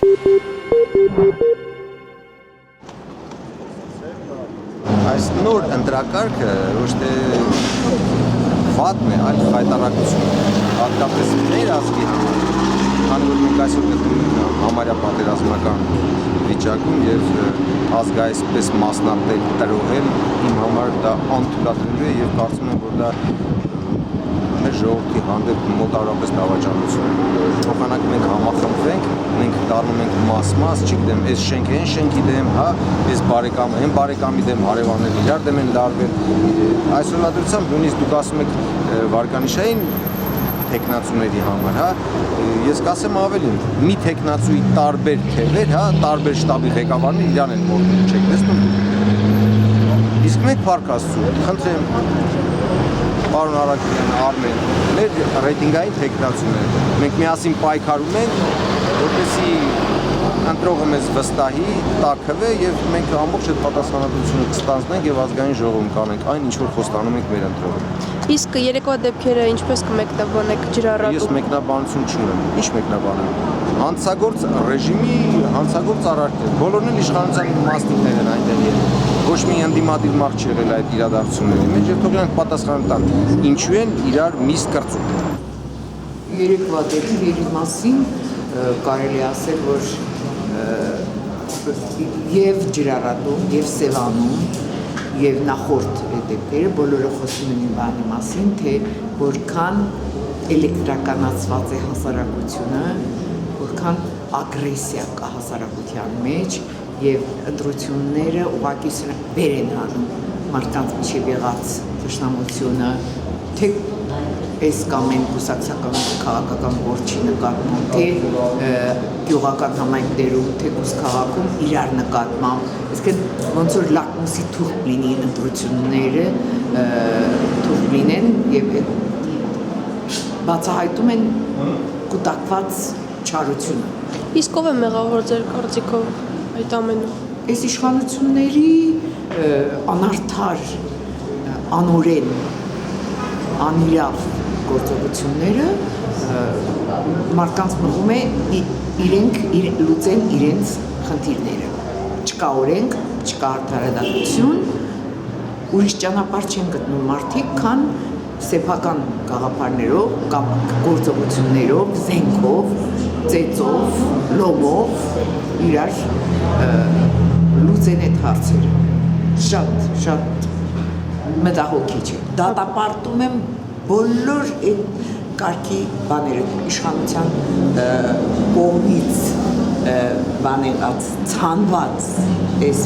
Այս նոր ընտրակարգը ոչ թե վատն է, այլ խայտարակություն։ Հատկապես մեր ազգի համար, քանի որ մենք այսօր գտնվում ենք համարյա պատերազմական վիճակում եւ ազգը այսպես մասնատել, տրոհել իմ համար դա անթույլատրելի է եւ կարծում եմ, որ դա մեր ժողովրդի հանդեպ մոտավորապես դավաճանություն է։ Փոխանակ մենք համախմբվենք, մենք դառնում ենք մաս-մաս, չգիտեմ, այս շենքը այն շենքի դեմ, հա, այս բարեկամը այն բարեկամի դեմ, հարևանները իրար դեմ են լարվել։ Այսօր լադրությամբ նույնիսկ դուք ասում եք վարկանիշային տեխնացուների համար, հա, ես կասեմ ավելին, մի տեխնացուի տարբեր թևեր, հա, տարբեր շտաբի ղեկավարներ իրան են մորթում, չեք տեսնում։ Իսկ մենք Փառք Աստծո, խնդրեմ Պարոն Արաքելյան, Արմեն, մեր ռեյտինգային տեխնացուներ, մենք միասին պայքարում ենք, որպեսզի ընտրողը մեզ վստահի, տաքվե եւ մենք ամբողջ այդ պատասխանատվությունը կստանձնենք եւ ազգային ժողովում կանենք այն, ինչ որ խոստանում ենք մեր ընտրողին։ Իսկ երեկվա դեպքերը ինչպես կմեկնաբանեք ջրառատու։ Ես մեկնաբանություն չունեմ։ Ինչ մեկնաբանեմ։ Հանցագործ ռեժիմի հանցագործ արարքներ։ Բոլորն էլ իշխանության մասնիկներ են այնտեղ եւ ոչ մի ընդդիմադիր մարդ չի եղել այդ իրադարձությունների մեջ եւ թող իրանք պատասխան տան։ Ինչու են իրար միս կրծում։ Երեկվա դեպքերի մասին կարելի ասել, որ եւ ջրառատում, եւ Սևանում, եւ նախորդ դեպքերը բոլորը խոսում են մի բանի մասին, թե որքան էլեկտրականացված է հասարակությունը, որքան ագրեսիա կա հասարակության մեջ եւ ընտրությունները ուղղակի վեր են հանում մարդկանց միջև եղած թշնամությունը, թե այս կամ այն կուսակցական քաղաքական գործի նկատմամբ, թե գյուղական համայնքներում, թե քաղաքում իրար նկատմամբ, այսինքն ոնց որ լակմուսի թուղթ լինի ընտրությունները, թուղթ լինեն եւ բացահայտում են կուտակված չարությունը։ Իսկ ով է մեղավոր ձեր կարծիքով այդ ամենում։ Այս իշխանությունների անարդար, անօրեն, անիրավ գործողությունները մարդկանց մղում է իրենք լուծեն իրենց խնդիրները։ Չկա օրենք, չկա արդարադատություն, ուրիշ ճանապարհ չեն գտնում մարդիկ, քան սեփական գաղափարներով կամ գործողություններով, զենքով, ծեծով, լոմով իրար լուծեն այդ հարցերը։ Շատ մտահոգիչ է։ Դատապարտում եմ բոլոր այդ կարգի բաները իշխանության կողմից բանեղած, ցանված այս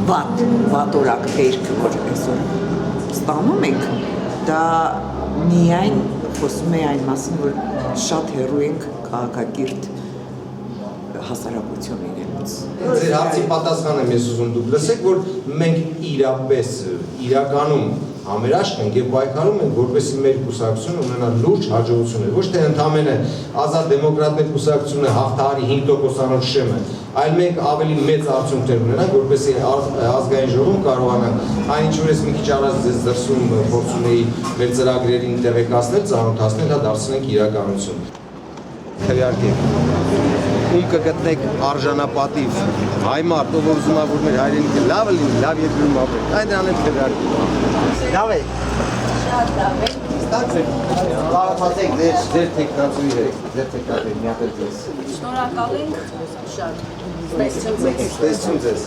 վատորակ բերքը, որ այսօր ստանում ենք, դա միայն խոսում է այն մասին, որ շատ հեռու ենք քաղաքակիրթ հասարակություն լինելուց։ Ձեր հարցի պատասխանը եմ ես ուզում դուք լսեք, որ մենք իրապես իրականում համերաշխ ենք եւ պայքարում ենք, որպեսզի մեր կուսակցությունը ունենա լուրջ հաջողություններ, ոչ թե ընդամենը ազատ դեմոկրատներ կուսակցությունը հաղթահարի 5%-անոց շեմը, այլ մենք ավելի մեծ արդյունքներ ունենանք, որպեսզի ազգային ժողովում կարողանանք այն ինչ որ ես մի քիչ առաջ ձեզ դրսում փորձում էի մեր ծրագրերին տեղեկացնել, ծանոթացնել, դա դարձնենք իրականություն։ Քվեարկենք ում կգտնեք արժանապատիվ հայ մարդ, ով ուզում է որ մեր հայրենիքը լավ լինի, լավ երկրում ապրի, այն դրանից քվեարկենք։ Լավ է։ Շատ լավ է։ Ստացեք։ Կարողացեք ձեր տեխնացուի հետ, ձեր տեխնացուի միատել ձեզ։ Շնորհակալ ենք շատ։ Տեսություն ձեզ։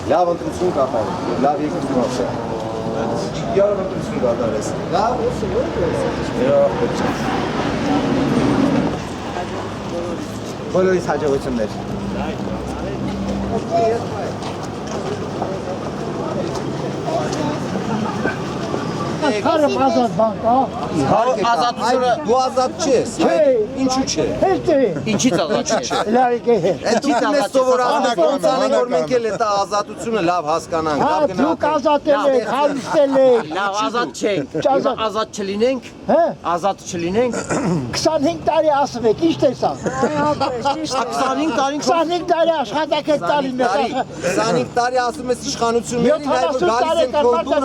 Լավ ընտրություն կատարեք, լավ երկրում ապրեք։ Լավ ընտրություն կատարես։ Լավ։ Բոլորիս հաջողություններ։ Կարım azad bak ha. Ազատությունը դու ազատ չես, ինչու՞ չէ։ Ինչի՞ց ազատ չէ։ Ելարիկե։ Դու ես սովորական ոնց անենք որ մենք էլ այդ ազատությունը լավ հասկանանք, լավ Դուք ազատել եք, հարստել եք։ Լավ ազատ չենք։ Ազատ չլինենք, Հե։ ազատ չլինենք։ 25 տարի ասում եք, ի՞նչ տեսա։ 25 տարի 25 տարի աշխատեք եք տալի մեզ։ 25 տարի ասում ես իշխանություններին, այլ որ գալիս են քո դուր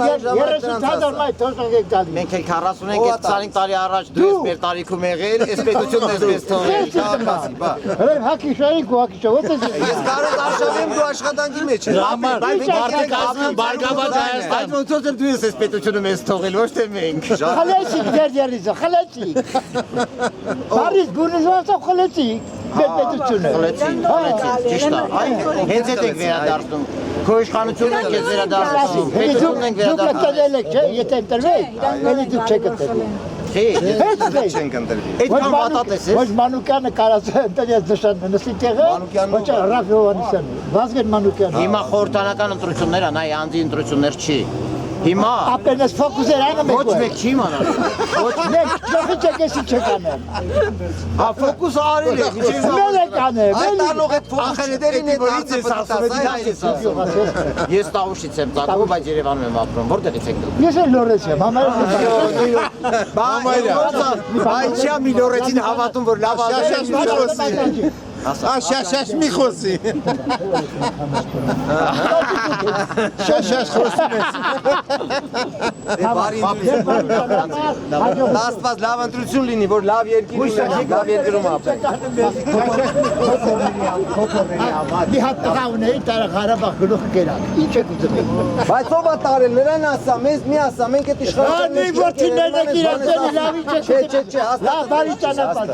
30,000 մայր հաշվակ եք տալի։ Մենք էլ 40 ենք, այդ 25 տարի առաջ դու ես մեր տարիքում եղել, այս պետությունն ես մեզ թողել։ Շահբազի, բա։ Հենց հակիշային ու հակիշը ո՞ց է։ Ես կարող արշավեմ դու աշխատանքի մեջ ես։ Բարգավաճ Հայաստան։ Այդ ոնց որ դու ես այս պետությունը մեզ թողել, ոչ թե մենք։ Խլեցիք դերդերիզը, խլեցիք։ Բարիս բուրժուազը խլեցիք։ Պետությունը։ Խլեցին, ճիշտ է։ Այն հենց այդ ենք վերադարձնում։ Քո իշխանությունն ենք ես վերադարձնում։ Պետությունն ենք Դուք վերադարձնում։ կդել եք, չէ՞, եթե ընտրվեք, ելի դուք չեք ընտրվի։ Չի, Չենք ընտրվի։ այդքան վատատես Ոչ ես։ Մանուկյանը կարած ընտրյաց նշան նստի տեղը, Մանուկյանն ոչ Ռաֆ Հովհաննիսյանը, Վազգեն Մանուկյանը։ Հիմա խորհրդանական ընտրություններ են, այ անձի ընտրություններ չի։ Հիմա Ապենես ֆոկուսեր անը մեկ։ ոչ մեկ չի իմանալ։ Ոչ մեկ, չոխի չեկեսի չկանեմ։ Հա ֆոկուս արել է, միջև Մել է կանեմ, Այդ տանող այդ փոխանցերին է դարձը պատասխան։ Ես Տավուշից եմ ծագում, բայց Երևանում եմ ապրում։ Որտեղից եք դուք։ Ես էլ լորես եմ, համարը։ Բայչա մի լորեցին հավատում, որ լավ Շաշ մի խոսի։ Շաշ խոսում ես։ Բարի Աստված լավ ընտրություն լինի, որ լավ երկիր ունենանք, լավ երկրում ապրենք։ Մի հատ տղա ունեի, տարա Ղարաբաղ գլուխ կերակ։ Ինչ եք ուզում։ Բայց ով է տարել, նրան ասա, մեզ մի ասա, մենք այդ իշխանությունն Անի որդիներն եք իրացել, լավ ինչ եք։ Չէ, Լավ, բարի ճանապարհ։